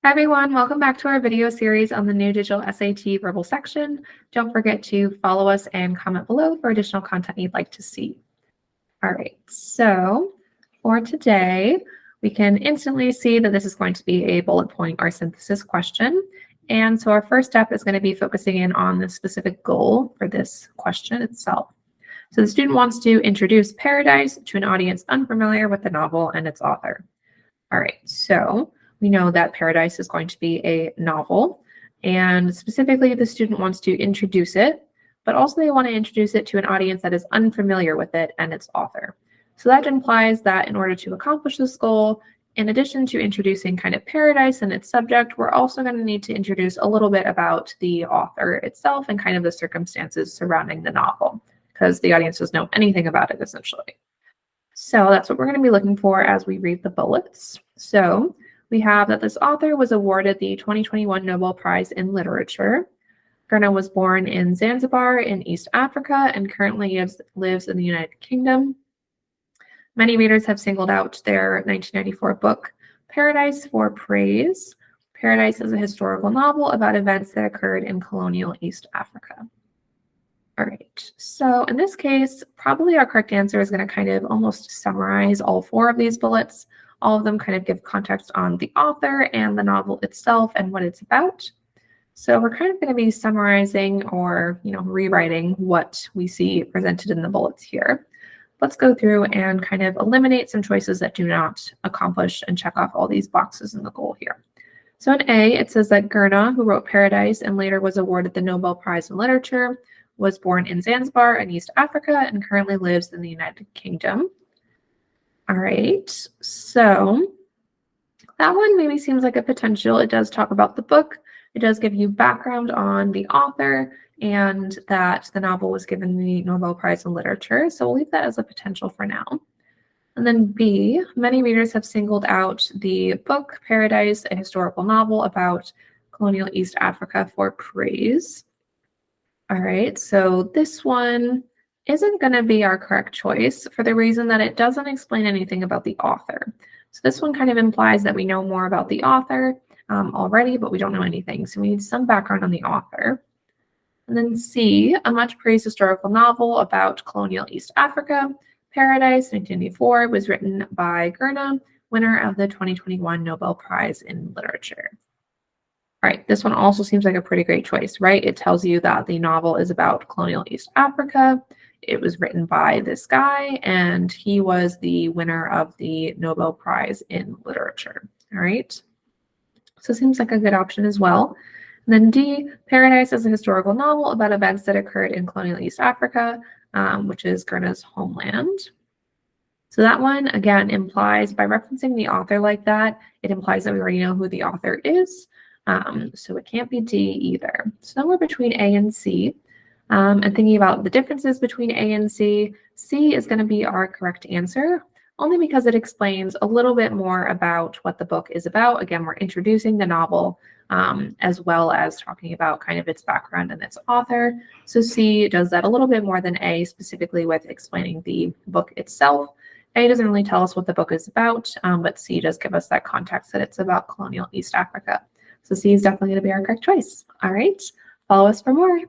Hi everyone, welcome back to our video series on the new digital SAT verbal section. Don't forget to follow us and comment below for additional content you'd like to see. All right, so for today, we can instantly see that this is going to be a bullet point or synthesis question. And so our first step is going to be focusing in on the specific goal for this question itself. So the student wants to introduce Paradise to an audience unfamiliar with the novel and its author. All right, so we know that Paradise is going to be a novel, and specifically the student wants to introduce it, but also they want to introduce it to an audience that is unfamiliar with it and its author. So that implies that in order to accomplish this goal, in addition to introducing kind of Paradise and its subject, we're also going to need to introduce a little bit about the author itself and kind of the circumstances surrounding the novel, because the audience doesn't know anything about it essentially. So that's what we're going to be looking for as we read the bullets. So we have that this author was awarded the 2021 Nobel Prize in Literature. Gurna was born in Zanzibar in East Africa and currently lives in the United Kingdom. Many readers have singled out their 1994 book, Paradise, for praise. Paradise is a historical novel about events that occurred in colonial East Africa. All right, so in this case, probably our correct answer is going to kind of almost summarize all four of these bullets. All of them kind of give context on the author and the novel itself and what it's about. So we're kind of going to be summarizing or, rewriting what we see presented in the bullets here. Let's go through and kind of eliminate some choices that do not accomplish and check off all these boxes in the goal here. So in A, it says that Gurna, who wrote Paradise and later was awarded the Nobel Prize in Literature, was born in Zanzibar in East Africa and currently lives in the United Kingdom. All right, so that one maybe seems like a potential. It does talk about the book. It does give you background on the author and that the novel was given the Nobel Prize in Literature. So we'll leave that as a potential for now. And then B, many readers have singled out the book Paradise, a historical novel about colonial East Africa, for praise. All right, so this one isn't going to be our correct choice for the reason that it doesn't explain anything about the author. So this one kind of implies that we know more about the author already, but we don't know anything. So we need some background on the author. And then C, a much praised historical novel about colonial East Africa, Paradise, 1994, was written by Gurna, winner of the 2021 Nobel Prize in Literature. All right, this one also seems like a pretty great choice, right? It tells you that the novel is about colonial East Africa. It was written by this guy, and he was the winner of the Nobel Prize in Literature. All right, so it seems like a good option as well. And then D, Paradise is a historical novel about events that occurred in colonial East Africa, which is Gurna's homeland. So that one, again, implies, by referencing the author like that, it implies that we already know who the author is. So it can't be D either. Somewhere between A and C. And thinking about the differences between A and C, C is going to be our correct answer, only because it explains a little bit more about what the book is about. Again, we're introducing the novel as well as talking about kind of its background and its author. So C does that a little bit more than A, specifically with explaining the book itself. A doesn't really tell us what the book is about, but C does give us that context that it's about colonial East Africa. So C is definitely going to be our correct choice. All right, follow us for more.